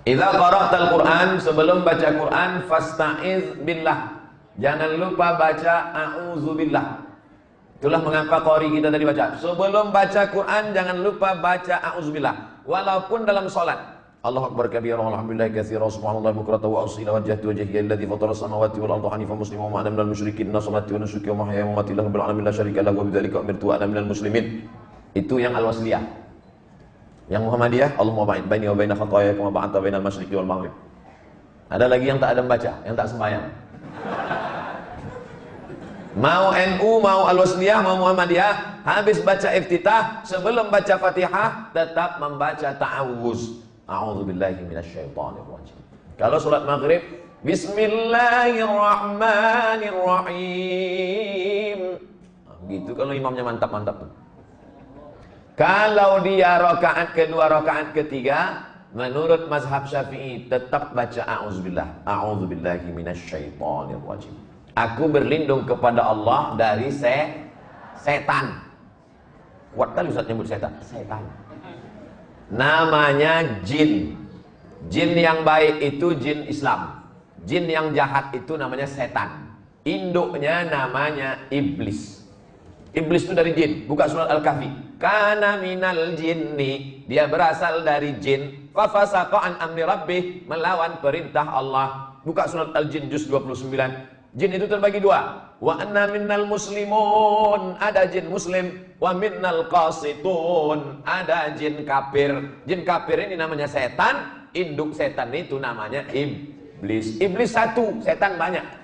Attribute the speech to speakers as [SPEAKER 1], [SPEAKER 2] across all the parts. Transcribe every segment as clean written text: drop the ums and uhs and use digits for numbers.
[SPEAKER 1] Idza qara'tal Qur'an, sebelum baca Quran, fasta'iz billah. Jangan lupa baca a'udzubillah. Itulah mengapa qori kita tadi baca. Sebelum baca Quran jangan lupa baca a'udzubillah. Walaupun dalam salat. Allahu akbar kabira walhamdulillahi katsira subhanallahi bukratan wa asila wajhatu wajhiya alladzi fatara samawati wal arda hanifan musliman wa ana minal musyrikin salati wa nusuki wa mahyaya wa mamati lillahi rabbil alamin la syarika lahu wa bidzalika umirtu wa ana minal muslimin. Itu yang al-wasliyah. Yang Muhammadiyah, Allahumma ba'id baini wa baina khataaya kama ba'adta bainal masyriqi wal maghrib. Ada lagi yang tak ada membaca, yang tak sembahyang. Mau NU, mau al-wasliyah, mau Muhammadiyah, habis baca iftitah, sebelum baca Fatihah tetap membaca ta'awuz. A'udzubillahi minasyaitonirrajim. Kalau salat maghrib, bismillahirrahmanirrahim. Gitu kalau imamnya mantap-mantap tuh. Kalau dia rakaat kedua, rakaat ketiga, menurut mazhab Syafi'i tetap baca a'udzubillah. A'udzubillahi minasyaitonirrajim. Aku berlindung kepada Allah dari setan. Kuat kali Ustaz nyebut setan. Setan. Namanya jin. Jin yang baik itu jin Islam. Jin yang jahat itu namanya setan. Induknya namanya iblis. Iblis itu dari jin. Buka surat Al-Kahfi. Kana minal jinni. Dia berasal dari jin. Fafasaqa an amri rabbih. Melawan perintah Allah. Buka surat Al-Jin juz 29. Jin itu terbagi dua. Wa anna minnal muslimun. Ada jin muslim. Wa minnal qasitun. Ada jin kafir. Jin kafir ini namanya setan. Induk setan itu namanya iblis. Iblis satu, setan banyak.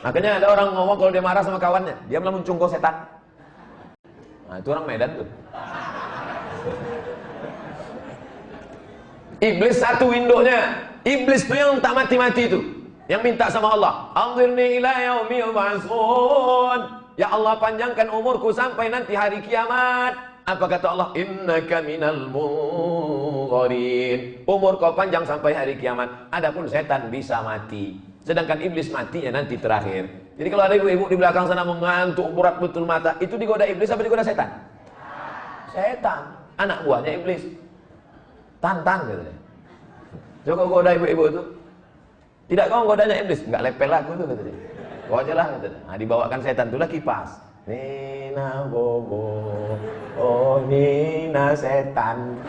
[SPEAKER 1] Makanya ada orang ngomong kalau dia marah sama kawannya, dia melamun cungko setan. Nah itu orang Medan tuh. Iblis satu induknya. Iblis itu yang tak mati-mati itu, yang minta sama Allah, anzirni ila yaumi yub'atsun. Ya Allah, panjangkan umurku sampai nanti hari kiamat. Apa kata Allah? Innaka minal munzirin. Umur kau panjang sampai hari kiamat. Adapun setan bisa mati. Sedangkan iblis matinya nanti terakhir. Jadi kalau ada ibu-ibu di belakang sana mengantuk berat betul mata, itu digoda iblis apa digoda setan? Setan. Anak buahnya iblis. Tantang gitu. Coba goda ibu-ibu itu. Tidak kau godanya iblis, enggak lepel aku tuh gitu. Kau aja lah gitu. Nah, dibawakan setan itulah kipas. Nina bobo, oh Nina setan.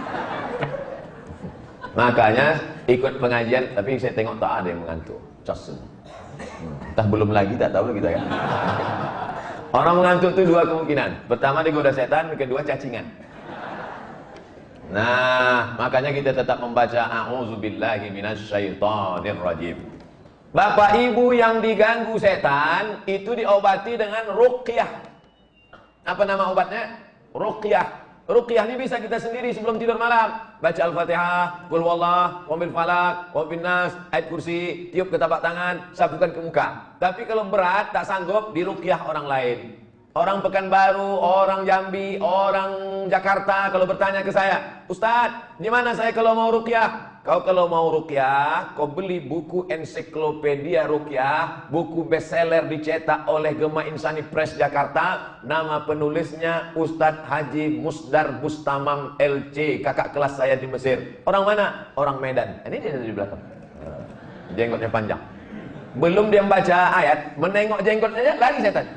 [SPEAKER 1] Makanya ikut pengajian, tapi saya tengok tak ada yang mengantuk. Cos. Entah belum lagi, tak tahu kita kan. Orang mengantuk itu dua kemungkinan. Pertama digoda setan, kedua cacingan. Nah, makanya kita tetap membaca a'udzubillahi minasyaitonirrajim. Bapak ibu yang diganggu setan itu diobati dengan ruqyah. Apa nama obatnya? Ruqyah. Ruqyah ini bisa kita sendiri sebelum tidur malam. Baca Al-Fatihah, Qul huwallah, wa bil falaq, wa bin nas, ayat kursi, tiup ke tapak tangan, sapukan ke muka. Tapi kalau berat tak sanggup, diruqyah orang lain. Orang Pekanbaru, orang Jambi, orang Jakarta kalau bertanya ke saya, Ustadz, di mana saya kalau mau ruqyah? Kau kalau mau ruqyah, kau beli buku ensiklopedia ruqyah, buku bestseller dicetak oleh Gema Insani Press Jakarta, nama penulisnya Ustadz Haji Musdar Bustamam LC, kakak kelas saya di Mesir. Orang mana? Orang Medan. Ini dia di belakang. Jenggotnya panjang. Belum dia membaca ayat, menengok jenggotnya lagi setan.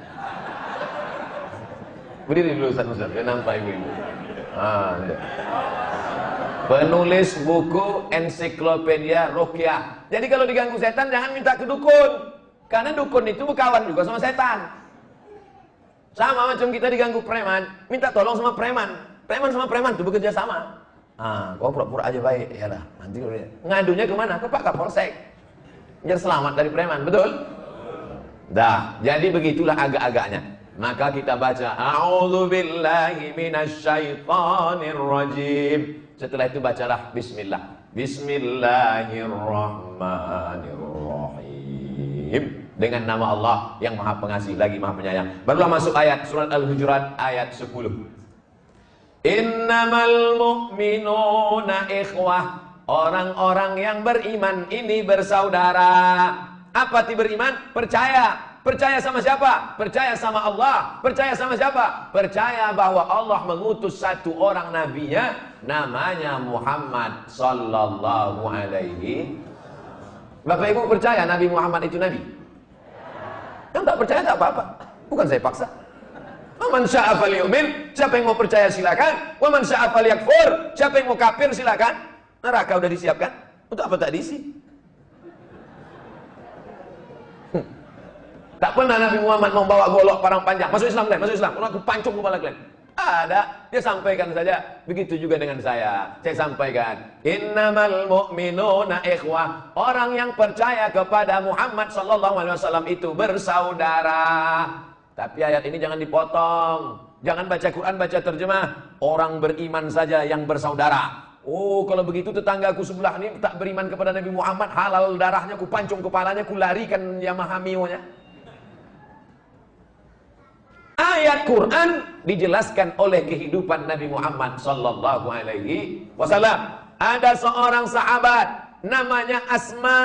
[SPEAKER 1] Berdiri dulu Ustaz, dia nampak ibu-ibu. Penulis buku ensiklopedia ruqyah. Jadi kalau diganggu setan jangan minta ke dukun. Karena dukun itu berkawan juga sama setan. Sama macam kita diganggu preman, minta tolong sama preman. Preman sama preman itu bekerja sama. Kau pura-pura aja baik, ya lah. Nanti ngadunya kemana? Ke Pak Kapolsek. Biar selamat dari preman, betul? Dah, jadi begitulah agak-agaknya. Maka kita baca a'udzubillahi minasyaitonirrajim. Setelah itu bacalah bismillah. Bismillahirrahmanirrahim. Dengan nama Allah yang Maha Pengasih lagi Maha Penyayang. Barulah masuk ayat surat Al-Hujurat ayat 10. Innamal mu'minuna ikhwah. Orang-orang yang beriman ini bersaudara. Apa arti beriman? Percaya. Percaya sama siapa? Percaya sama Allah. Percaya sama siapa? Percaya bahwa Allah mengutus satu orang nabinya, namanya Muhammad sallallahu alaihi. Bapak Ibu percaya Nabi Muhammad itu nabi? Yang tak percaya tak apa-apa. Bukan saya paksa. Man syaa falyu'min, siapa yang mau percaya silakan. Wa man syaa falyakfur, siapa yang mau kafir silakan. Neraka udah disiapkan. Untuk apa tak diisi? Tak pernah Nabi Muhammad membawa golok parang panjang. Masuk Islam kalian, masuk Islam. Aku pancung kepala kalian. Ada, dia sampaikan saja. Begitu juga dengan saya. Saya sampaikan, innamal mu'minuna ikhwah. Orang yang percaya kepada Muhammad sallallahu alaihi wasallam itu bersaudara. Tapi ayat ini jangan dipotong. Jangan baca Quran, baca terjemah. Orang beriman saja yang bersaudara. Oh, kalau begitu tetanggaku sebelah ini tak beriman kepada Nabi Muhammad, halal darahnya, ku pancung kepalanya, ku larikan Yamaha Mio-nya. Ayat Quran dijelaskan oleh kehidupan Nabi Muhammad sallallahu alaihi wasallam. Ada seorang sahabat namanya Asma.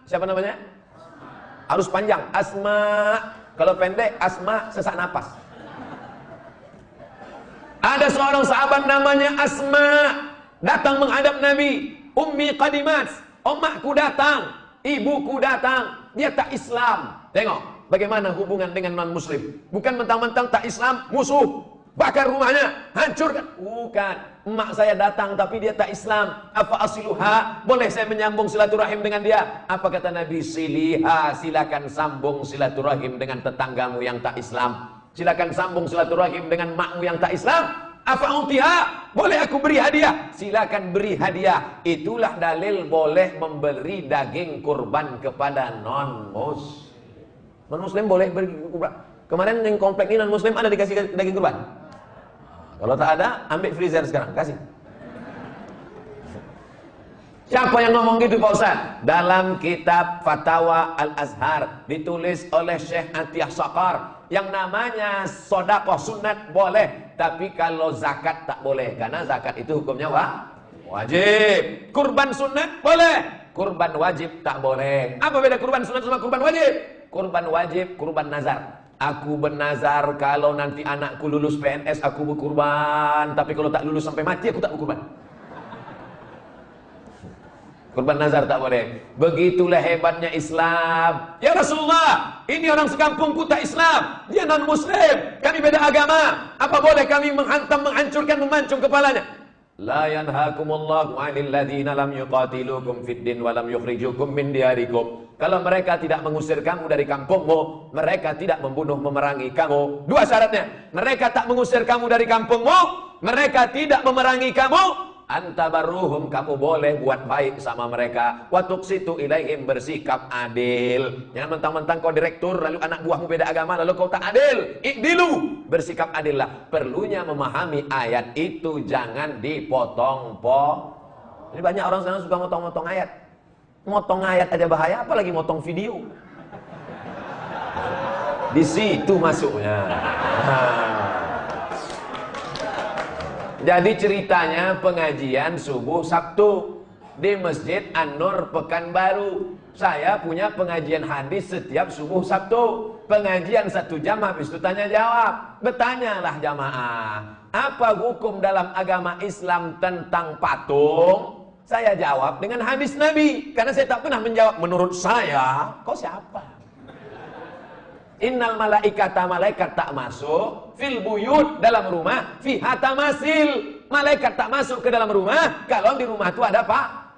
[SPEAKER 1] Siapa namanya? Harus panjang. Asma. Kalau pendek Asma sesak napas. Ada seorang sahabat namanya Asma, datang menghadap Nabi. Ummi qadimat, omakku datang, ibuku datang. Dia tak Islam. Tengok bagaimana hubungan dengan non-muslim. Bukan mentang-mentang tak Islam, musuh, bakar rumahnya, hancurkan. Bukan. Emak saya datang tapi dia tak Islam. Apa asiluha? Boleh saya menyambung silaturahim dengan dia? Apa kata Nabi? Siliha, silakan sambung silaturahim dengan tetanggamu yang tak Islam. Silakan sambung silaturahim dengan makmu yang tak Islam. Apa utiha? Boleh aku beri hadiah? Silakan beri hadiah. Itulah dalil boleh memberi daging kurban kepada non-muslim. Non-muslim boleh beri kurban. Kemarin yang komplek ini non-muslim ada dikasih daging kurban. Kalau tak ada, ambil freezer sekarang, kasih. Siapa yang ngomong gitu Pak Ustaz? Dalam kitab Fatawa Al-Azhar ditulis oleh Syekh Atiyah Saqar, yang namanya sedekah sunat boleh, tapi kalau zakat tak boleh, karena zakat itu hukumnya wajib. Kurban sunat boleh, kurban wajib tak boleh. Apa beda kurban sunat sama kurban wajib? Kurban wajib, kurban nazar. Aku bernazar kalau nanti anakku lulus PNS aku berkurban, tapi kalau tak lulus sampai mati aku tak berkurban. Kurban nazar tak boleh. Begitulah hebatnya Islam. Ya Rasulullah, ini orang sekampungku tak Islam, dia non muslim, kami beda agama. Apa boleh kami menghantam, menghancurkan, memancung kepalanya? La yanhakumullahu 'anil ladzina lam yuqatilukum fid din wa lam yukhrijukum min diyarikum. Kalau mereka tidak mengusir kamu dari kampungmu, mereka tidak membunuh, memerangi kamu. Dua syaratnya. Mereka tak mengusir kamu dari kampungmu, mereka tidak memerangi kamu. Antabarruhum, kamu boleh buat baik sama mereka. Wa tuqsitu ilaihim, bersikap adil. Jangan mentang-mentang kau direktur lalu anak buahmu beda agama lalu kau tak adil. Ikdilu, bersikap adil lah. Perlunya memahami ayat itu, jangan dipotong-potong. Ini banyak orang sekarang suka motong-motong ayat. Motong ayat aja bahaya, apalagi motong video. Di situ masuknya. Jadi ceritanya pengajian subuh Sabtu di Masjid An-Nur Pekanbaru. Saya punya pengajian hadis setiap subuh Sabtu. Pengajian 1 jam, habis itu tanya jawab. Bertanyalah jamaah, apa hukum dalam agama Islam tentang patung? Saya jawab dengan hadis Nabi, karena saya tak pernah menjawab menurut saya. Kau siapa? Innal malaikata, malaikat tak masuk fil buyut, dalam rumah, fiha tamasil, malaikat tak masuk ke dalam rumah kalau di rumah itu ada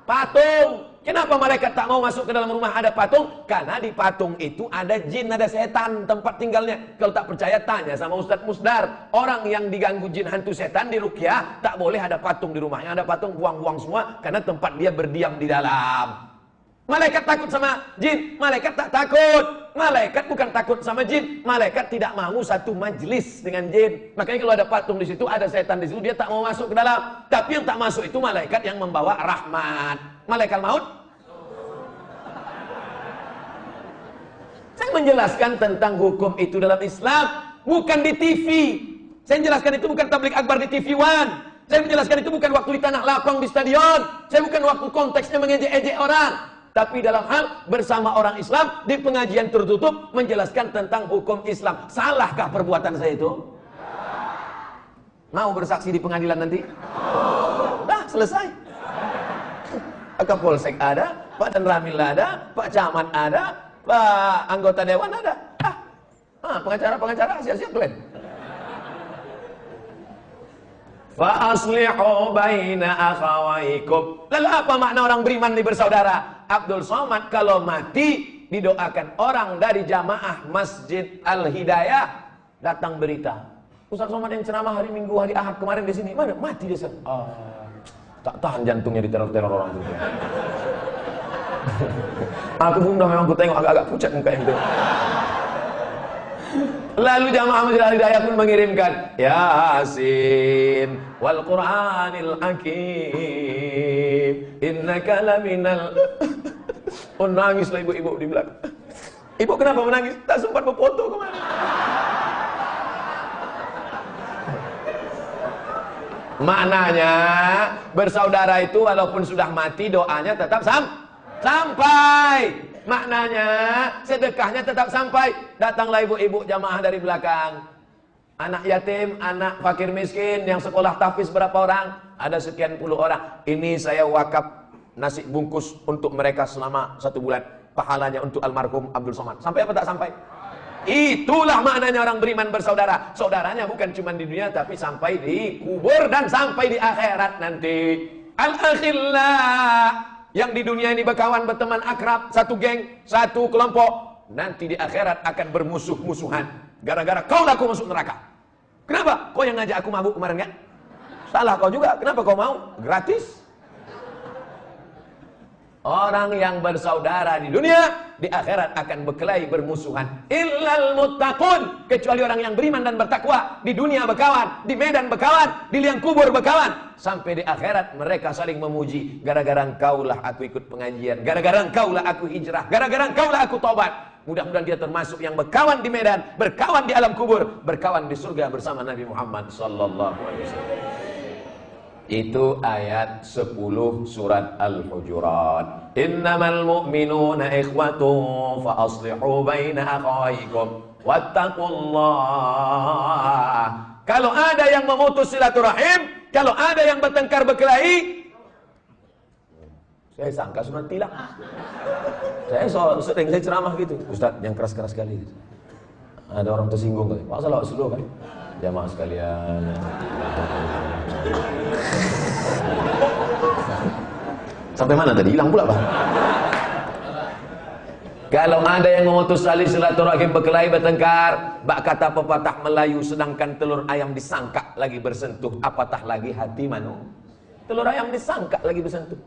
[SPEAKER 1] patung. Kenapa malaikat tak mau masuk ke dalam rumah ada patung? Karena di patung itu ada jin, ada setan tempat tinggalnya. Kalau tak percaya tanya sama Ustadz Musdar. Orang yang diganggu jin, hantu, setan di ruqyah tak boleh ada patung di rumahnya. Ada patung, buang-buang semua, karena tempat dia berdiam di dalam. Malaikat takut sama jin? Malaikat tak takut. Malaikat bukan takut sama jin, malaikat tidak mau satu majlis dengan jin. Makanya kalau ada patung di situ, ada setan di situ, dia tak mau masuk ke dalam. Tapi yang tak masuk itu malaikat yang membawa rahmat. Malaikat maut. Saya menjelaskan tentang hukum itu dalam Islam, bukan di TV. Saya menjelaskan itu bukan tablik akbar di TV One. Saya menjelaskan itu bukan waktu di tanah lapang di stadion. Saya bukan waktu konteksnya mengejek-ejek orang. tapi dalam hal bersama orang Islam di pengajian tertutup menjelaskan tentang hukum Islam. Salahkah perbuatan saya itu? Mau bersaksi di pengadilan nanti? Dah selesai. Kapolsek ada, Pak Danramil ada, Pak Camat ada, Pak anggota dewan ada. Pengacara siap-siap kalian. Fa aslihu baina akhawaikum. Lalu apa makna orang beriman di bersaudara? Abdul Somad kalau mati didoakan orang dari jamaah Masjid Al-Hidayah, datang berita. Ustaz Somad yang ceramah hari Minggu, hari Ahad kemarin di sini, mana? Mati dia. Tak tahan jantungnya di teror-teror orang itu. Aku pun memang aku tengok agak-agak pucat muka itu. Lalu jamaah Masjid Al-Hidayah pun mengirimkan Yasin wal Qur'anil Hakim innaka laminal. Oh, nangislah ibu-ibu di belakang. Ibu kenapa menangis? Tak sempat berfoto kemana. Maknanya bersaudara itu walaupun sudah mati doanya tetap sampai. Maknanya sedekahnya tetap sampai. Datanglah ibu-ibu jamaah dari belakang. Anak yatim, anak fakir miskin yang sekolah tahfiz berapa orang? Ada sekian puluh orang. Ini saya wakaf nasi bungkus untuk mereka selama 1 bulan. Pahalanya untuk almarhum Abdul Somad. Sampai apa tak sampai? Itulah maknanya orang beriman bersaudara. Saudaranya bukan cuma di dunia tapi sampai di kubur dan sampai di akhirat nanti. Al-akhillah, yang di dunia ini berkawan, berteman akrab, satu geng, satu kelompok, nanti di akhirat akan bermusuh-musuhan gara-gara kau laku masuk neraka. Kenapa? Kau yang ngajak aku mabuk kemarin kan? Salah kau juga. Kenapa kau mau? Gratis. Orang yang bersaudara di dunia, di akhirat akan berkelahi bermusuhan. Illal muttaqun, kecuali orang yang beriman dan bertakwa. Di dunia berkawan, di medan berkawan, di liang kubur berkawan. Sampai di akhirat mereka saling memuji. Gara-gara engkaulah aku ikut pengajian, gara-gara engkaulah aku hijrah, gara-gara engkaulah aku tobat. Mudah-mudahan dia termasuk yang berkawan di medan, berkawan di alam kubur, berkawan di surga bersama Nabi Muhammad sallallahu alaihi wasallam. Itu ayat 10 surat Al-Hujurat. Innamal mu'minuna ikhwatun fa aslihu baina akhawaykum wattaqullah. Kalau ada yang memutus silaturahim, kalau ada yang bertengkar berkelahi, saya sangka sunat tilang. Saya sering ceramah gitu, Ustaz yang keras-keras sekali. Ada orang tersinggung kali. Pak salah slow kan? Jamaah sekalian. Sampai mana tadi? Hilang pula, Pak. Kalau ada yang memutus tali silaturahim berkelahi bertengkar, bak kata pepatah Melayu, sedangkan telur ayam disangka lagi bersentuh, apatah lagi hati manusia. Telur ayam disangka lagi bersentuh.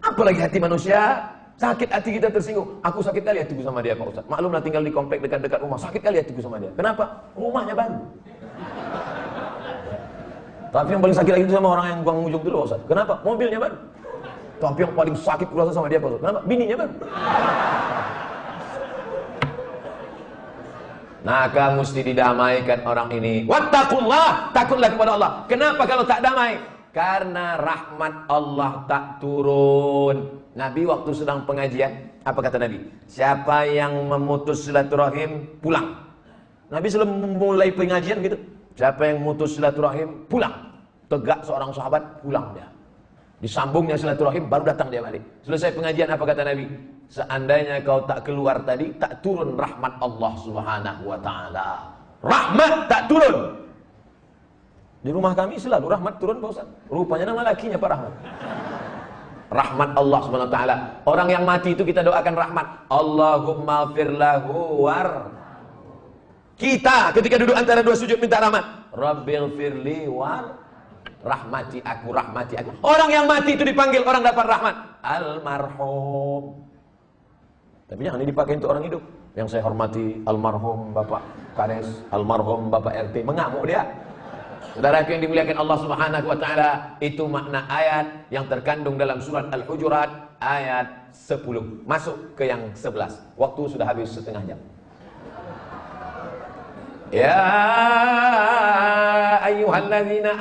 [SPEAKER 1] Apalagi hati manusia? Sakit hati kita tersinggung. Aku sakit kali hatiku sama dia, Pak Ustaz. Maklumlah tinggal di komplek dekat-dekat rumah. Sakit kali hatiku sama dia. Kenapa? Rumahnya baru. Tapi yang paling sakit lagi itu sama orang yang buang ujung dulu, Pak Ustaz. Kenapa? Mobilnya baru. Tapi yang paling sakit kurasa sama dia, Pak Ustaz. Kenapa? Bininya baru. Maka mesti didamaikan orang ini. Wattaqullah, takutlah kepada Allah. Kenapa kalau tak damai? Karena rahmat Allah tak turun. Nabi waktu sedang pengajian, apa kata Nabi? Siapa yang memutus silaturahim, pulang. Nabi sebelum memulai pengajian gitu. Siapa yang memutus silaturahim, pulang. Tegak seorang sahabat, pulang dia. Disambungnya silaturahim, baru datang dia balik. Selesai pengajian, apa kata Nabi? Seandainya kau tak keluar tadi, tak turun rahmat Allah subhanahu wa ta'ala. Rahmat tak turun. Di rumah kami selalu rahmat turun, Pak Ustaz. Rupanya nama lakinya Pak Rahmat. Rahmat Allah subhanahu wa ta'ala. Orang yang mati itu kita doakan rahmat. Allahumma firlahu war. Kita ketika duduk antara dua sujud minta rahmat. Rabbil firli war. Rahmati aku, rahmati aku. Orang yang mati itu dipanggil orang dapat rahmat. Almarhum. Tapi jangan dipakai untuk orang hidup. Yang saya hormati almarhum Bapak Kades, almarhum Bapak RT, mengamuk dia. Saudaraku yang dimuliakan Allah Subhanahu wa taala, itu makna ayat yang terkandung dalam surat Al-Hujurat ayat 10. Masuk ke yang 11. Waktu sudah habis setengah jam. Ya ayyuhalladzina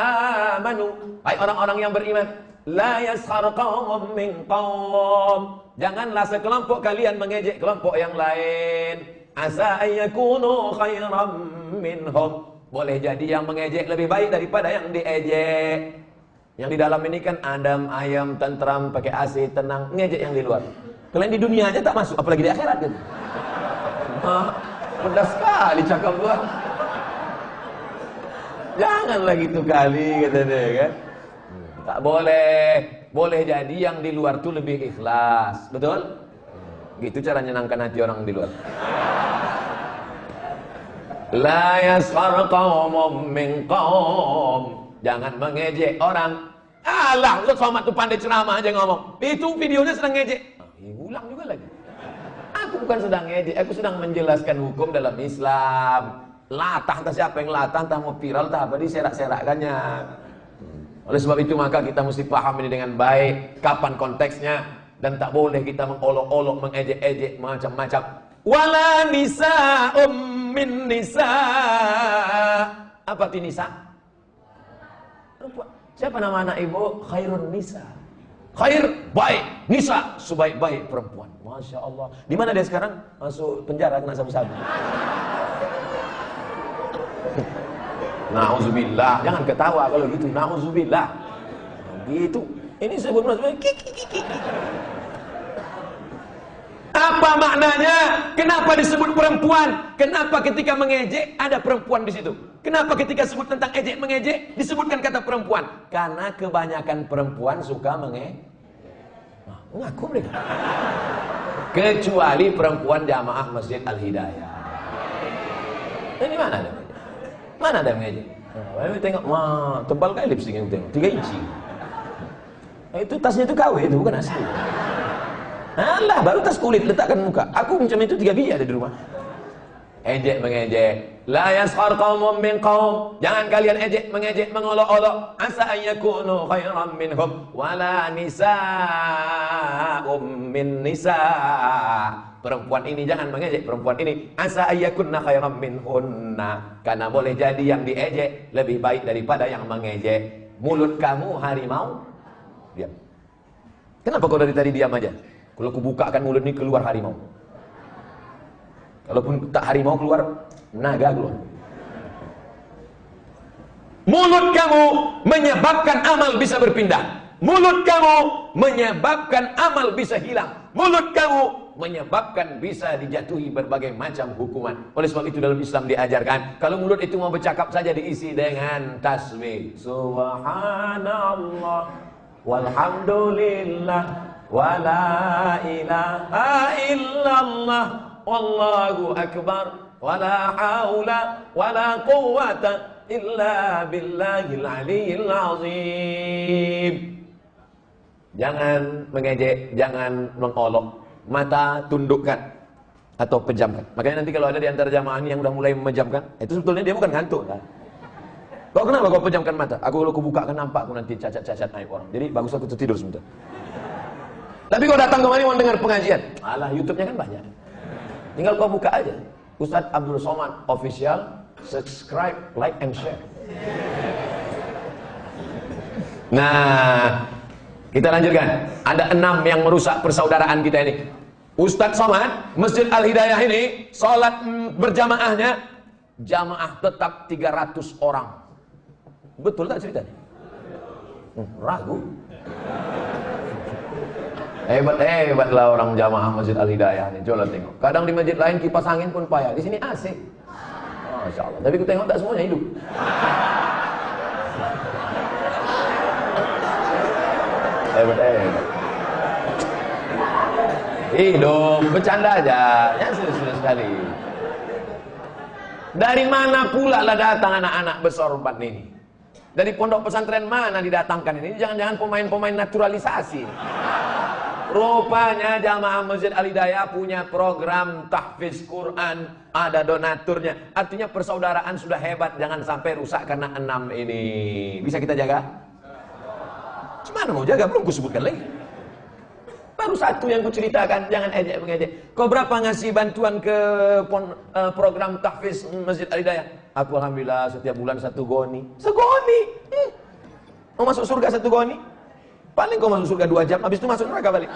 [SPEAKER 1] amanu, hai orang-orang yang beriman, La yaskhar qaumun min qaum. Janganlah sekelompok kalian mengejek kelompok yang lain. Asa ayyakunu khairam minhum. Boleh jadi yang mengejek lebih baik daripada yang diejek. Yang di dalam ini kan adem, ayam, tentram, pakai AC, tenang. Ngejek yang di luar. Kalian di dunia aja tak masuk, apalagi di akhirat kan. Pedas sekali cakap gua. Janganlah gitu kali, kata dia kan. Tak boleh. Boleh jadi yang di luar tuh lebih ikhlas. Betul? Gitu cara nyenangkan hati orang di luar. La yaskhar qaumun min qaum. Jangan mengejek orang. Alah, Ustaz Somad tuh pandai ceramah aja ngomong. Itu videonya sedang ngejek. Ulang juga lagi. Aku bukan sedang ngejek, aku sedang menjelaskan hukum dalam Islam. Latah entah siapa yang latah, entah mau viral, entah apa diserak-serakkannya. Oleh sebab itu maka kita mesti paham ini dengan baik, kapan konteksnya, dan tak boleh kita mengolok-olok, mengejek-ejek macam-macam. Wala nisa'um min nisa. Apa arti nisa? Perempuan. Siapa nama anak ibu? Khairun nisa. Khair, baik. Nisa, sebaik-baik perempuan. Masya Allah. Di mana dia sekarang? Masuk penjara kena sabu-sabu. Na'udzubillah. Jangan ketawa kalau gitu. Na'udzubillah. Gitu. Ini sebut kiki. Apa maknanya? Kenapa disebut perempuan? Kenapa ketika mengejek ada perempuan di situ? Kenapa ketika sebut tentang ejek mengejek disebutkan kata perempuan? Karena kebanyakan perempuan suka mengejek. Ngaku mereka. Kecuali perempuan jamaah Masjid Al-Hidayah. Ini mana ada? Mana ada mengejek? Nah, tengok, wah, tebal kali lipstick yang tengok, 3 inci. Itu tasnya itu KW itu bukan asli. Alah, baru tas kulit letakkan muka. Aku macam itu 3 biji ada di rumah. Ejek mengejek. La yaskhar qaumun min qaum. Jangan kalian ejek mengejek mengolok-olok. Asa ayyakunu khairan minhum wala nisa'um min nisa. Perempuan ini jangan mengejek perempuan ini. Asa ayyakunna khairan minhunna. Karena boleh jadi yang diejek lebih baik daripada yang mengejek. Mulut kamu harimau. Diam. Kenapa kau dari tadi diam aja? Kalau aku bukakan mulut ini keluar harimau. Kalaupun tak harimau keluar naga keluar. Mulut kamu menyebabkan amal bisa berpindah. Mulut kamu menyebabkan amal bisa hilang. Mulut kamu menyebabkan bisa dijatuhi berbagai macam hukuman. Oleh sebab itu dalam Islam diajarkan, kalau mulut itu mau bercakap saja diisi dengan tasbih. Subhanallah walhamdulillah wala ilaha illallah wallahu akbar wala haula wala quwwata illa billahil aliyyil azim. Jangan mengejek, jangan mengolok. Mata tundukkan atau pejamkan. Makanya nanti kalau ada di antara jamaah ini yang udah mulai memejamkan, itu sebetulnya dia bukan ngantuk kan? Kok kenapa kau pejamkan mata? Aku kalau buka kan nampak aku nanti cacat-cacat aib orang. Jadi bagus aku tertidur sebentar. Tapi kau datang kemari mau dengar pengajian, alah YouTube-nya kan banyak. Tinggal kau buka aja. Ustadz Abdul Somad Official, subscribe, like, and share. Nah, kita lanjutkan. Ada 6 yang merusak persaudaraan kita ini. Ustadz Somad, Masjid Al-Hidayah ini, sholat berjamaahnya, jamaah tetap 300 orang. Betul tak ceritanya? Ragu. Hebatlah orang jamaah Masjid Al-Hidayah ini. Coba tengok. Kadang di masjid lain kipas angin pun payah. Di sini AC. Masya Allah. Tapi aku tengok tak semuanya hidup. Hebat. Hidup, bercanda aja. Ya sudah sekali. Dari mana pula lah datang anak-anak bersorban ini? Dari pondok pesantren mana didatangkan ini? Jangan-jangan pemain-pemain naturalisasi. Rupanya jamaah Masjid Al-Hidayah punya program tahfiz Quran, ada donaturnya. Artinya persaudaraan sudah hebat, jangan sampai rusak karena 6 ini. Bisa kita jaga? Gimana mau jaga? Belum kusebutkan lagi. Baru 1 yang kuceritakan, jangan ejek mengejek. Kau berapa ngasih bantuan ke program tahfiz Masjid Al-Hidayah? Aku alhamdulillah setiap bulan 1 goni. Segoni. Mau masuk surga 1 goni? Paling kau masuk surga 2 jam, habis itu masuk neraka balik.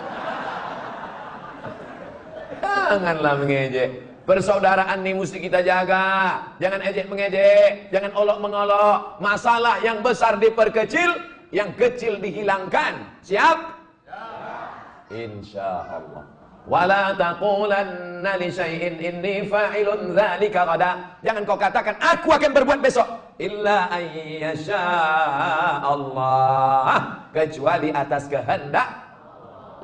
[SPEAKER 1] Janganlah mengejek. Persaudaraan ini mesti kita jaga. Jangan ejek mengejek, jangan olok mengolok. Masalah yang besar diperkecil, yang kecil dihilangkan. Siap? Insya Allah. Wala taqulanna li syai'in inni fa'ilun dzalika ghadan. Jangan kau katakan aku akan berbuat besok illa ayyasha Allah, kecuali atas kehendak.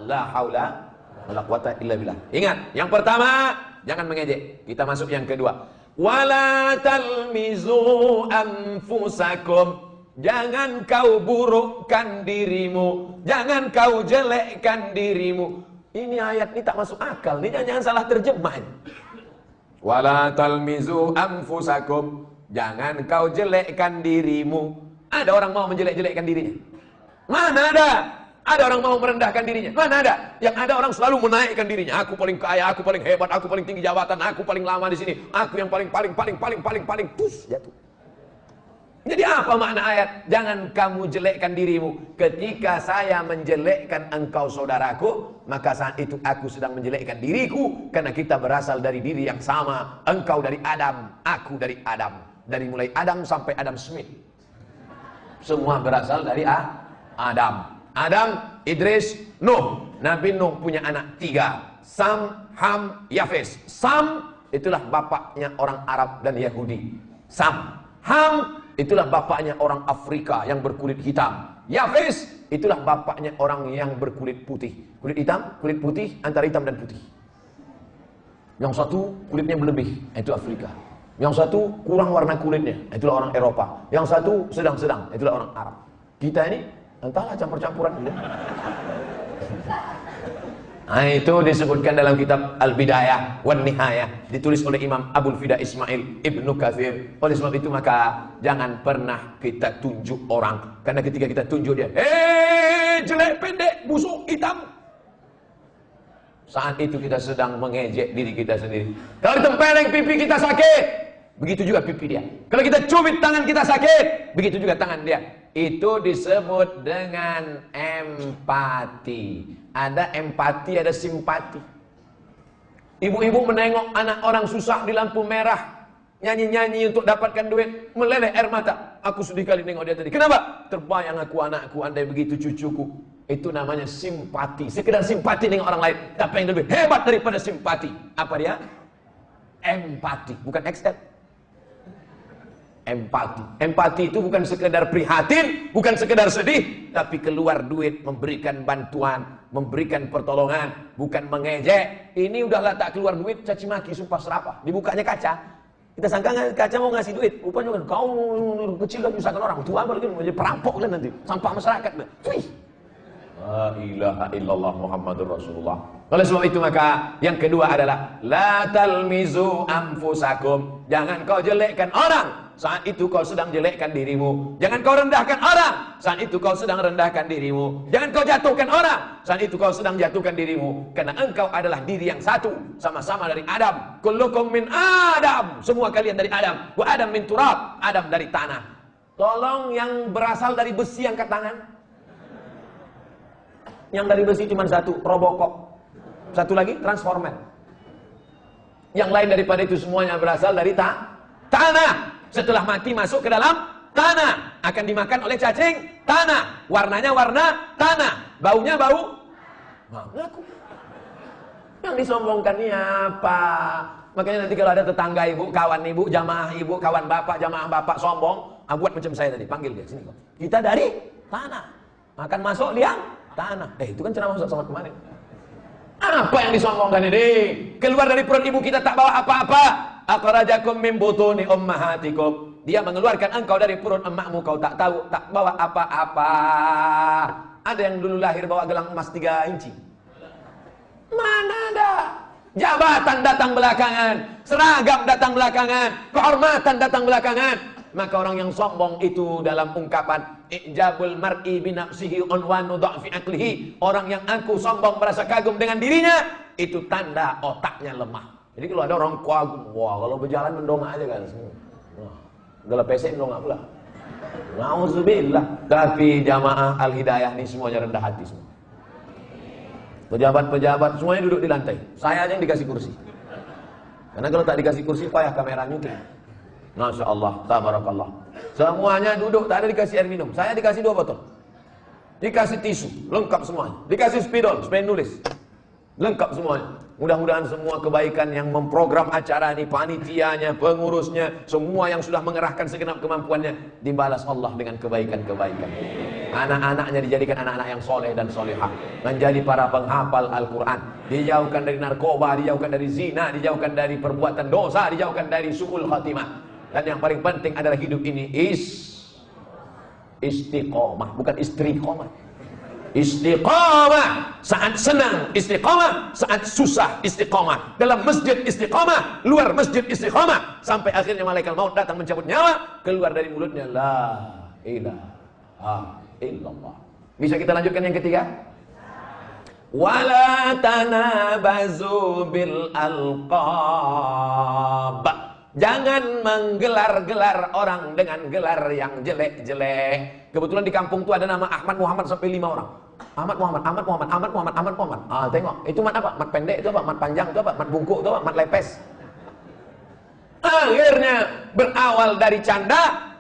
[SPEAKER 1] La haula wala quwata illa billah. Ingat, yang pertama jangan mengejek. Kita masuk yang kedua. Wala talmizu anfusakum. Jangan kau burukkan dirimu, jangan kau jelekkan dirimu. Ini ayat ini tak masuk akal. Ini jangan salah terjemah. Wala talmizu anfusakum. Jangan kau jelekkan dirimu. Ada orang mau menjelek-jelekkan dirinya? Mana ada? Ada orang mau merendahkan dirinya? Mana ada? Yang ada orang selalu menaikkan dirinya. Aku paling kaya, aku paling hebat, aku paling tinggi jabatan, aku paling lama di sini. Aku yang paling tus jatuh. Jadi apa makna ayat? Jangan kamu jelekkan dirimu. Ketika saya menjelekkan engkau saudaraku, maka saat itu aku sedang menjelekkan diriku. Karena kita berasal dari diri yang sama. Engkau dari Adam, aku dari Adam. Dari mulai Adam sampai Adam Smith. Semua berasal dari Adam. Adam, Idris, Nuh. Nabi Nuh punya anak 3. Sam, Ham, Yafes. Sam, itulah bapaknya orang Arab dan Yahudi. Sam. Ham, itulah bapaknya orang Afrika yang berkulit hitam. Yafes, itulah bapaknya orang yang berkulit putih. Kulit hitam, kulit putih, antara hitam dan putih. Yang satu kulitnya berlebih, itu Afrika. Yang satu kurang warna kulitnya, itulah orang Eropa. Yang satu sedang-sedang, itulah orang Arab. Kita ini entahlah campur-campuran. Nah, itu disebutkan dalam kitab Al-Bidayah wan Nihayah, ditulis oleh Imam Abul Fida Ismail Ibnu Katsir. Oleh sebab itu maka jangan pernah kita tunjuk orang, karena ketika kita tunjuk dia, jelek, pendek, busuk, hitam, saat itu kita sedang mengejek diri kita sendiri. Kalau ditempeleng pipi kita sakit, begitu juga pipi dia. Kalau kita cubit tangan kita sakit, begitu juga tangan dia. Itu disebut dengan empati. Ada empati, ada simpati. Ibu-ibu menengok anak orang susah di lampu merah, nyanyi-nyanyi untuk dapatkan duit, meleleh air mata. Aku sedih kali nengok dia tadi. Kenapa? Terbayang aku anakku, andai begitu cucuku. Itu namanya simpati. Sekedar simpati dengan orang lain. Tapi yang lebih hebat daripada simpati, apa dia? Empati, bukan XL. Empati. Empati itu bukan sekedar prihatin, bukan sekedar sedih, tapi keluar duit, memberikan bantuan, memberikan pertolongan, bukan mengejek. Ini udahlah tak keluar duit, caci maki, sumpah serapah. Dibukanya kaca, kita sangka kaca mau ngasih duit, rupanya kan kau kecil lagi misalkan orang tua lagi menjadi perampok kan nanti, sampah masyarakat. Cuy. La ilaha illallah Muhammadur Rasulullah. Oleh sebab itu maka yang kedua adalah la talmizu anfusakum. Jangan kau jelekkan orang, saat itu kau sedang jelekkan dirimu. Jangan kau rendahkan orang, saat itu kau sedang rendahkan dirimu. Jangan kau jatuhkan orang, saat itu kau sedang jatuhkan dirimu. Karena engkau adalah diri yang satu, sama-sama dari Adam. Kullukum min Adam. Semua kalian dari Adam. Wa Adam min turab. Adam dari tanah. Tolong yang berasal dari besi angkat tangan. Yang dari besi cuma satu, Robocop. Satu lagi, Transformer. Yang lain daripada itu semuanya berasal dari tanah. Setelah mati masuk ke dalam tanah, akan dimakan oleh cacing tanah. Warnanya warna tanah, baunya bau ngaku. Yang disombongkan ini apa? Makanya nanti kalau ada tetangga ibu, kawan ibu, jamaah ibu, kawan bapak, jamaah bapak sombong, buat macam saya tadi, panggil dia sini kok. Kita dari tanah, akan masuk liang tanah. Itu kan ceramah Ustaz Somad kemarin. Apa yang disombongkan ini? Keluar dari perut ibu kita tak bawa apa-apa. Akhrajakum min butuni ummahatikum. Dia mengeluarkan engkau dari perut emakmu, kau tak tahu, tak bawa apa-apa. Ada yang dulu lahir bawa gelang emas 3 inci. Mana ada? Jabatan datang belakangan, seragam datang belakangan, kehormatan datang belakangan. Maka orang yang sombong itu dalam ungkapan ijabul mar'i binafsihi unwanu dha'fi aqlihi. Orang yang aku sombong merasa kagum dengan dirinya, itu tanda otaknya lemah. Jadi kalau ada orang kagum, wah kalau berjalan mendongak aja kan. Kalau PC mendongak pula. Nauzubillah. Tapi jamaah Al-Hidayah ini semuanya rendah hati semua. Pejabat-pejabat semuanya duduk di lantai. Saya aja yang dikasih kursi. Karena kalau tak dikasih kursi payah kameranya itu. Masya Allah, tabarakallah. Semuanya duduk, tak ada dikasih air minum. Saya dikasih 2 botol. Dikasih tisu, lengkap semuanya. Dikasih spidol, supaya nulis. Lengkap semuanya. Mudah-mudahan semua kebaikan yang memprogram acara ini, panitianya, pengurusnya, semua yang sudah mengerahkan segenap kemampuannya, dibalas Allah dengan kebaikan-kebaikan. Anak-anaknya dijadikan anak-anak yang soleh dan solehah, menjadi para penghafal Al-Quran, dijauhkan dari narkoba, dijauhkan dari zina, dijauhkan dari perbuatan dosa, dijauhkan dari su'ul khatimah. Dan yang paling penting adalah hidup ini istiqomah, bukan istiqomah. Istiqamah saat senang, istiqamah saat susah, istiqamah dalam masjid, istiqamah luar masjid, istiqamah sampai akhirnya malaikat maut datang mencabut nyawa, keluar dari mulutnya la ilaha illallah. Bisa kita lanjutkan yang ketiga? Wala tanabazu bil alqab. Jangan menggelar-gelar orang dengan gelar yang jelek-jelek. Kebetulan di kampung itu ada nama Ahmad Muhammad sampai 5 orang. Ahmad Muhammad, Ahmad Muhammad, Ahmad Muhammad, Ahmad Muhammad. Ah, tengok, itu mat apa? Mat pendek itu apa? Mat panjang itu apa? Mat bungkuk itu apa? Mat lepes. Akhirnya berawal dari canda,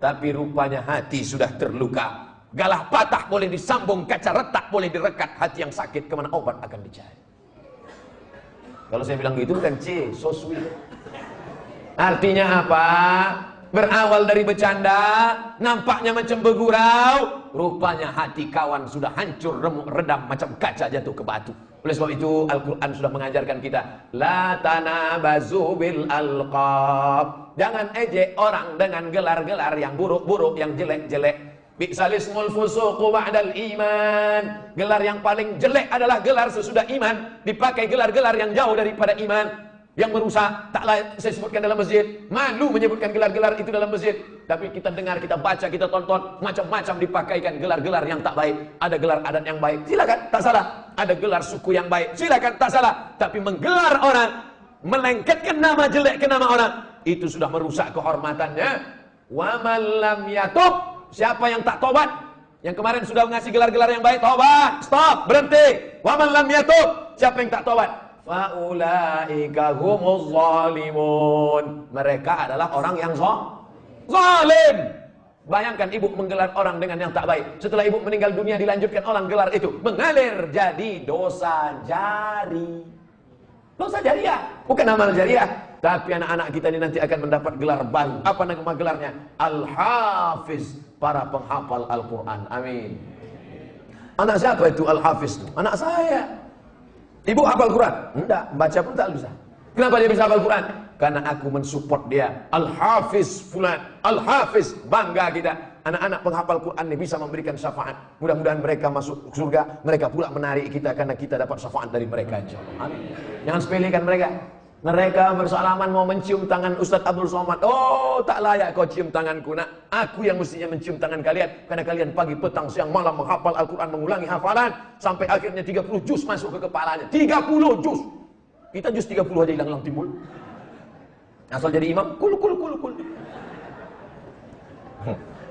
[SPEAKER 1] tapi rupanya hati sudah terluka. Galah patah boleh disambung, kaca retak boleh direkat, hati yang sakit kemana obat akan dicari. Kalau saya bilang gitu kan so sweet. Artinya apa? Berawal dari bercanda, nampaknya macam bergurau, rupanya hati kawan sudah hancur, remuk, redam macam kaca jatuh ke batu. Oleh sebab itu Al-Quran sudah mengajarkan kita, la tanabazu bil alqab. Jangan ejek orang dengan gelar-gelar yang buruk-buruk, yang jelek-jelek. Bi'salismul fusuqu ba'dal iman. Gelar yang paling jelek adalah gelar sesudah iman. Dipakai gelar-gelar yang jauh daripada iman, yang merusak, tak layak saya sebutkan dalam masjid. Malu menyebutkan gelar-gelar itu dalam masjid. Tapi kita dengar, kita baca, kita tonton, macam-macam dipakaikan gelar-gelar yang tak baik. Ada gelar adat yang baik, silakan, tak salah. Ada gelar suku yang baik, silakan, tak salah. Tapi menggelar orang, melengketkan nama jelek ke nama orang, itu sudah merusak kehormatannya. Wa man lam yatub, siapa yang tak tobat? Yang kemarin sudah ngasih gelar-gelar yang baik, tobat, stop, berhenti. Wa man lam yatub, siapa yang tak tobat? Faulaika humuz zalimun. Mereka adalah orang yang zalim. Bayangkan ibu menggelar orang dengan yang tak baik. Setelah ibu meninggal dunia dilanjutkan orang gelar itu, mengalir jadi dosa jari. Dosa jariah, bukan amal jariah. Tapi anak-anak kita ini nanti akan mendapat gelar baru. Apa nama gelarnya? Al-Hafiz, para penghafal Al-Quran. Amin. Anak siapa itu Al-Hafiz itu? Anak saya. Ibu hafal Quran? Enggak, baca pun tak bisa. Kenapa dia bisa hafal Quran? Karena aku mensupport dia. Al-Hafiz fulan, Al-Hafiz, bangga kita. Anak-anak penghafal Quran ini bisa memberikan syafaat. Mudah-mudahan mereka masuk surga, mereka pula menarik kita karena kita dapat syafaat dari mereka, insyaallah. Amin. Jangan sepelekan mereka. Mereka bersalaman mau mencium tangan Ustaz Abdul Somad. Oh, tak layak kau cium tanganku, nak. Aku yang mestinya mencium tangan kalian, karena kalian pagi, petang, siang, malam menghafal Al-Quran, mengulangi hafalan, sampai akhirnya 30 juz masuk ke kepalanya. 30 juz. Kita juz 30 aja hilang-hilang timbul. Asal jadi imam, kul.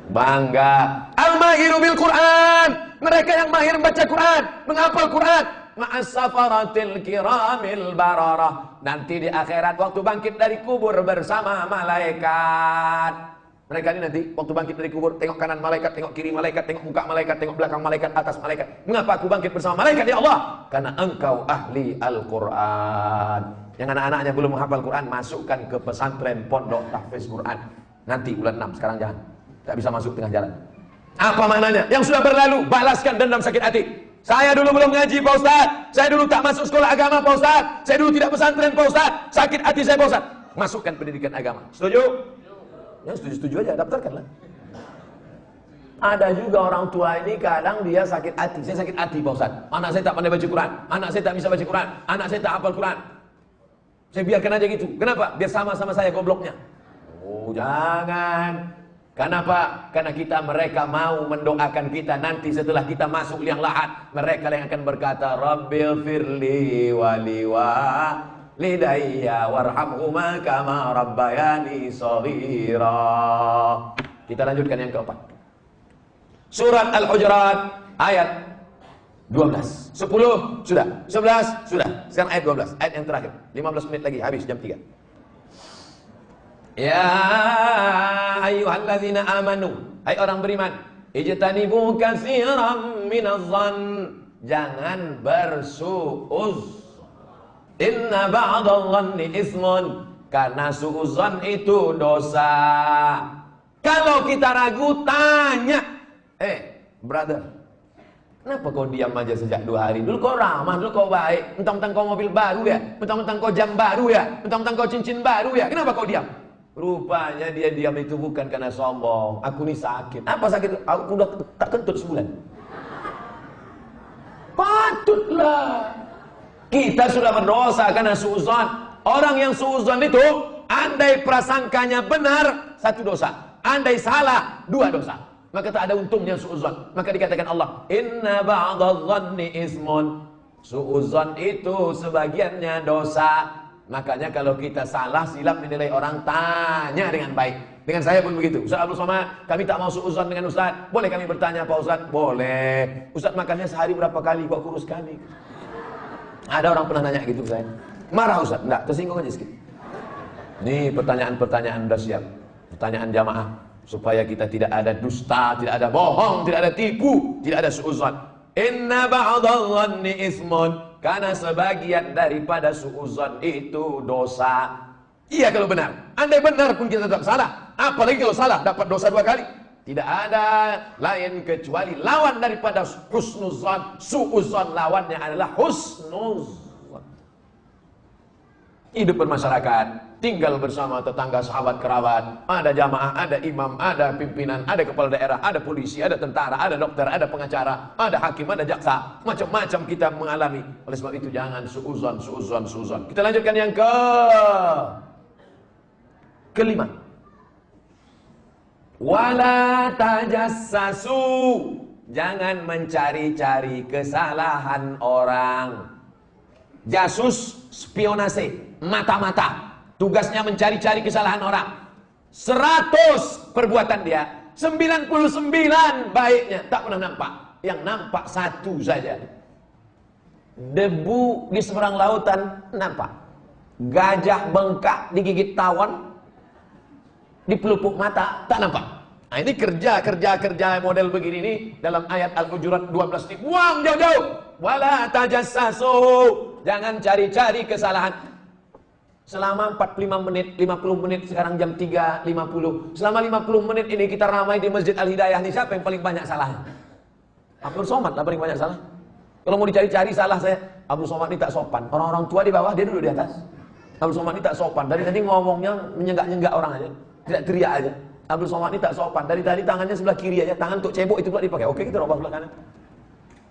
[SPEAKER 1] Bangga. Al-mahiru bil Quran. Mereka yang mahir membaca Quran, menghafal Quran. Ma'as-safaratil kiramil bararah. Nanti di akhirat waktu bangkit dari kubur bersama malaikat. Mereka ini nanti waktu bangkit dari kubur, tengok kanan malaikat, tengok kiri malaikat, tengok muka malaikat, tengok belakang malaikat, atas malaikat. Mengapa aku bangkit bersama malaikat ya Allah? Karena engkau ahli Al-Quran. Yang anak-anaknya belum menghafal Quran, masukkan ke pesantren pondok tahfiz Quran. Nanti bulan 6, sekarang jangan. Tak bisa masuk tengah jalan. Apa maknanya? Yang sudah berlalu, balaskan dendam sakit hati. Saya dulu belum ngaji Pak Ustaz. Saya dulu tak masuk sekolah agama Pak Ustaz. Saya dulu tidak pesantren Pak Ustaz. Sakit hati saya Pak Ustaz. Masukkan pendidikan agama. Setuju? Ya setuju-setuju aja, daftarkanlah. Ada juga orang tua ini kadang dia sakit hati. Saya sakit hati Pak Ustaz. Anak saya tak pandai baca Quran. Anak saya tak bisa baca Quran. Anak saya tak hafal Quran. Saya biarkan aja gitu. Kenapa? Biar sama-sama saya gobloknya. Oh jangan. Kenapa? Karena mereka mau mendoakan kita nanti setelah kita masuk liang lahat. Mereka yang akan berkata, Rabbil firli waliwa lidayya warhamhuma kama rabbayani shaghira. Kita lanjutkan yang keempat. Surat Al-Hujurat ayat 12. 10 sudah, 11 sudah. Sekarang ayat 12, ayat yang terakhir. 15 menit lagi habis jam 3. Ya ayyuhalladzina amanu, hai orang beriman, ijtanibu katsiran minadh-dhann, jangan bersuuz. Inna ba'dadh-dhanni itsmun, karena suudzon itu dosa. Kalau kita ragu, tanya, brother, kenapa kau diam aja sejak 2 hari? Dulu kau ramah, dulu kau baik. Mentang-mentang kau mobil baru ya, mentang-mentang kau jam baru ya, mentang-mentang kau cincin baru ya, kenapa kau diam? Rupanya dia diam itu bukan karena sombong. Aku nih sakit. Apa sakit? Aku udah tak kentut sebulan. Patutlah. Kita sudah berdosa karena suudzon. Orang yang suudzon itu, andai prasangkanya benar, 1 dosa. Andai salah, 2 dosa. Maka tak ada untungnya suudzon. Maka dikatakan Allah, inna ba'dadh-dhanni ismun. Suudzon itu sebagiannya dosa. Makanya kalau kita salah, silap menilai orang, tanya dengan baik. Dengan saya pun begitu. Ustaz Abdul Somad, kami tak mau suudzon dengan Ustaz. Boleh kami bertanya Pak Ustaz? Boleh. Ustaz makannya sehari berapa kali? Kok kurus kali? Ada orang pernah nanya gitu ke saya. Marah Ustaz? Enggak, tersinggung aja sedikit. Ini pertanyaan-pertanyaan udah siap. Pertanyaan jamaah. Supaya kita tidak ada dusta, tidak ada bohong, tidak ada tipu, tidak ada suudzon. Inna ba'dadh-dhanni ismun, karena sebagian daripada suudzon itu dosa. Iya kalau benar. Andai benar pun kita tetap salah. Apalagi kalau salah dapat dosa 2 kali. Tidak ada lain kecuali lawan daripada husnuzon. Suudzon lawannya adalah husnuzon. Hidup bermasyarakat, tinggal bersama tetangga, sahabat, kerabat, ada jamaah, ada imam, ada pimpinan, ada kepala daerah, ada polisi, ada tentara, ada dokter, ada pengacara, ada hakim, ada jaksa, macam-macam kita mengalami. Oleh sebab itu jangan suudzon, suudzon, suudzon. Kita lanjutkan yang kelima. Wala tajassasu, jangan mencari-cari kesalahan orang. Jasus, spionase, mata-mata, tugasnya mencari-cari kesalahan orang. 100 perbuatan dia, 99 baiknya, tak pernah nampak. Yang nampak 1 saja. Debu di seberang lautan nampak. Gajah bengkak digigit tawon, di pelupuk mata tak nampak. Nah ini kerja model begini ini dalam ayat Al-Hujurat 12 ini. Buang jauh-jauh. Wala tajassasu, jangan cari-cari kesalahan. Selama 45 menit, 50 menit, sekarang jam 3.50. Selama 50 menit ini kita ramai di Masjid Al-Hidayah ini, siapa yang paling banyak salah? Abdul Somad lah paling banyak salah. Kalau mau dicari-cari salah saya, Abdul Somad ini tak sopan. Orang-orang tua di bawah, dia duduk di atas. Abdul Somad ini tak sopan. Dari tadi ngomongnya menyenggak-nyenggak orang aja, tidak teriak aja. Abdul Somad ini tak sopan. Dari tadi tangannya sebelah kiri aja, tangan untuk cebok itu pula dipakai. Oke, kita robah sebelah kanan.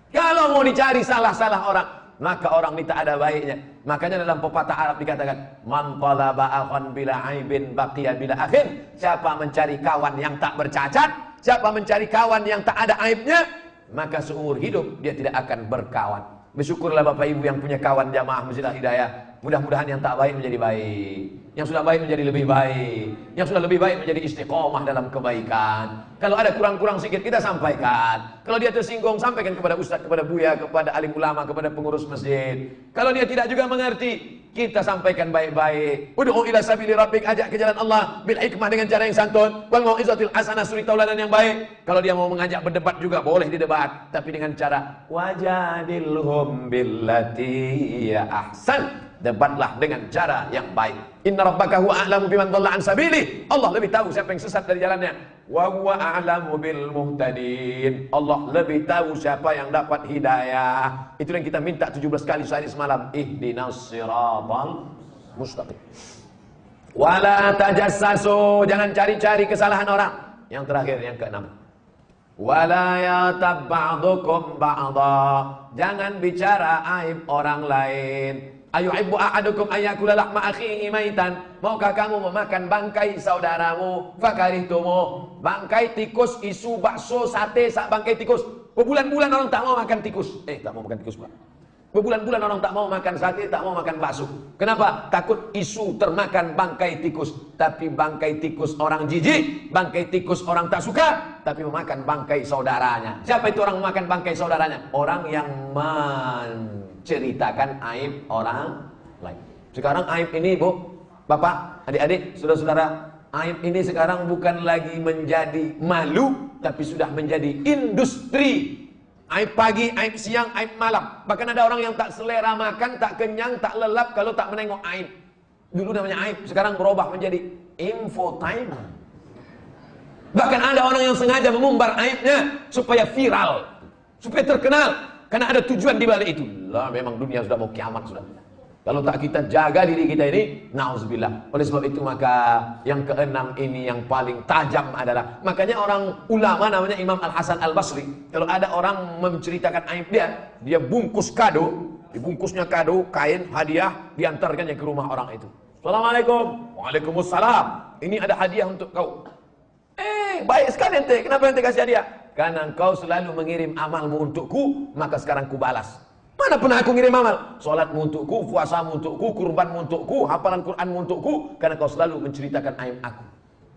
[SPEAKER 1] Kalau mau dicari salah-salah orang, maka orang ini tak ada baiknya. Makanya dalam pepatah Arab dikatakan, man talaba akhan bila aibin baqiya bila akhin. Siapa mencari kawan yang tak bercacat, siapa mencari kawan yang tak ada aibnya, maka seumur hidup dia tidak akan berkawan. Bersyukurlah Bapak Ibu yang punya kawan jamaah Masjid Al-Hidayah. Mudah-mudahan yang tak baik menjadi baik, yang sudah baik menjadi lebih baik, yang sudah lebih baik menjadi istiqomah dalam kebaikan. Kalau ada kurang-kurang sedikit kita sampaikan. Kalau dia tersinggung, sampaikan kepada ustaz, kepada buya, kepada alim ulama, kepada pengurus masjid. Kalau dia tidak juga mengerti, kita sampaikan baik-baik. Ud'u ila sabili rabbik, ajak ke jalan Allah bil hikmah, dengan cara yang santun, wal mau'izatil hasanah, suri tauladan yang baik. Kalau dia mau mengajak berdebat juga boleh didebat, tapi dengan cara wajadilhum billati ya ahsan. Debatlah dengan cara yang baik. Inna rabbaka huwa a'lamu biman dhalla an sabili. Allah lebih tahu siapa yang sesat dari jalannya. Wa huwa a'lamu bil muhtadin. Allah lebih tahu siapa yang dapat hidayah. Itu yang kita minta 17 kali sehari semalam. Ihdinas siratal mustaqim. Wala tajassasu, jangan cari-cari kesalahan orang. Yang terakhir, yang ke-6. Wala yatab ba'dukum ba'dha, jangan bicara aib orang lain. Ayuhibbu ahadukum ayyakula lahma akhihi maitan, maukah kamu memakan bangkai saudaramu? Fakarihtumu, bangkai tikus, isu, bakso, sate, sak bangkai tikus. Berbulan-bulan orang tak mau makan tikus. Tak mau makan tikus pula. Berbulan-bulan orang tak mau makan sate, tak mau makan bakso. Kenapa? Takut isu termakan bangkai tikus. Tapi bangkai tikus orang jijik, bangkai tikus orang tak suka, tapi memakan bangkai saudaranya. Siapa itu orang memakan bangkai saudaranya? Orang yang menceritakan aib orang lain. Sekarang aib ini, Bu, Bapak, adik-adik, saudara-saudara, aib ini sekarang bukan lagi menjadi malu, tapi sudah menjadi industri. Aib pagi, aib siang, aib malam. Bahkan ada orang yang tak selera makan, tak kenyang, tak lelap kalau tak menengok aib. Dulu namanya aib, sekarang berubah menjadi infotainment. Bahkan ada orang yang sengaja mengumbar aibnya supaya viral, supaya terkenal, karena ada tujuan di balik itu. Lah, memang dunia sudah mau kiamat sudah. Kalau tak kita jaga diri kita ini, nauzubillah. Oleh sebab itu maka yang keenam ini yang paling tajam adalah, makanya orang ulama namanya Imam Al-Hasan Al-Basri, kalau ada orang menceritakan aib dia bungkus kado, dibungkusnya kado, kain, hadiah, diantarkannya ke rumah orang itu. Assalamualaikum. Waalaikumsalam. Ini ada hadiah untuk kau. Baik sekali ente. Kenapa ente kasih hadiah? Karena engkau selalu mengirim amalmu untukku, maka sekarang ku balas. Mana pernah aku ngirim amal? Salatmu untukku, puasamu untukku, kurbanmu untukku, hafalan Qur'anmu untukku, karena kau selalu menceritakan aib aku.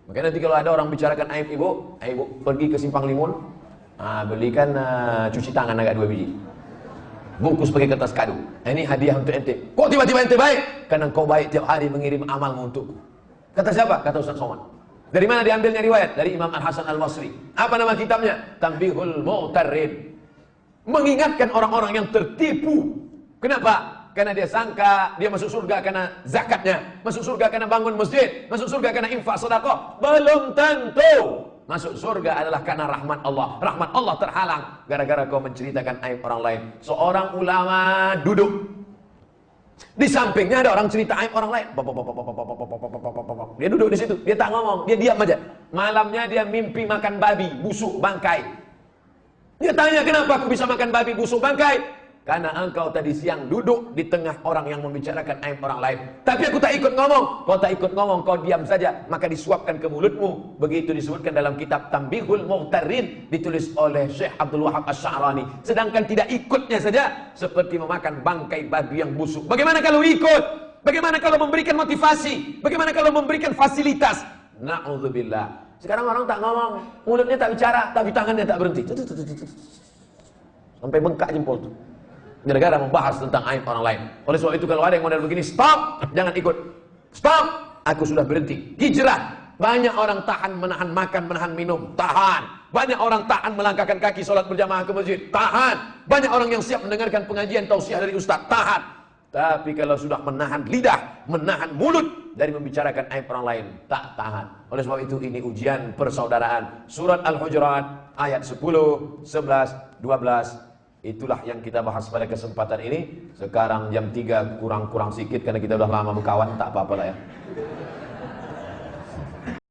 [SPEAKER 1] Makanya nanti kalau ada orang bicarakan aib ibu, ibu pergi ke Simpang Limun, belikan cuci tangan agak 2 biji. Bungkus pakai kertas kado. Ini hadiah untuk ente. Kok tiba-tiba ente baik? Karena kau baik tiap hari mengirim amalmu untukku. Kata siapa? Kata Ustaz Somad. Dari mana diambilnya riwayat? Dari Imam Al-Hasan Al-Basri. Apa nama kitabnya? Tanbihul Mu'tarrid. Mengingatkan orang-orang yang tertipu. Kenapa? Karena dia sangka dia masuk surga karena zakatnya, masuk surga karena bangun masjid, masuk surga karena infak sedekah. Belum tentu. Masuk surga adalah karena rahmat Allah. Rahmat Allah terhalang gara-gara kau menceritakan aib orang lain. Seorang ulama duduk, di sampingnya ada orang cerita aib orang lain. Dia duduk di situ, dia tak ngomong, dia diam aja. Malamnya dia mimpi makan babi busuk bangkai. Dia tanya, kenapa aku bisa makan babi busuk bangkai? Karena engkau tadi siang duduk di tengah orang yang membicarakan aib orang lain. Tapi aku tak ikut ngomong. Kau tak ikut ngomong, kau diam saja, maka disuapkan ke mulutmu. Begitu disebutkan dalam kitab Tanbihul Mu'tarrid, ditulis oleh Syekh Abdul Wahab Asy-Sya'rani. Sedangkan tidak ikutnya saja seperti memakan bangkai babi yang busuk. Bagaimana kalau ikut? Bagaimana kalau memberikan motivasi? Bagaimana kalau memberikan fasilitas? Na'udzubillah. Sekarang orang tak ngomong, mulutnya tak bicara, tapi tangannya tak berhenti. Sampai bengkak jempol tuh. Gara-gara membahas tentang aib orang lain. Oleh sebab itu kalau ada yang model begini, stop, jangan ikut. Stop, aku sudah berhenti. Hijrah. Banyak orang tahan menahan makan, menahan minum, tahan. Banyak orang tahan melangkahkan kaki sholat berjamaah ke masjid, tahan. Banyak orang yang siap mendengarkan pengajian tausiah dari ustaz, tahan. Tapi kalau sudah menahan lidah, menahan mulut dari membicarakan aib orang lain, tak tahan. Oleh sebab itu ini ujian persaudaraan. Surat Al-Hujurat ayat 10, 11, 12. Itulah yang kita bahas pada kesempatan ini. Sekarang jam 3 kurang-kurang sikit karena kita sudah lama berkawan, tak apa-apa lah ya.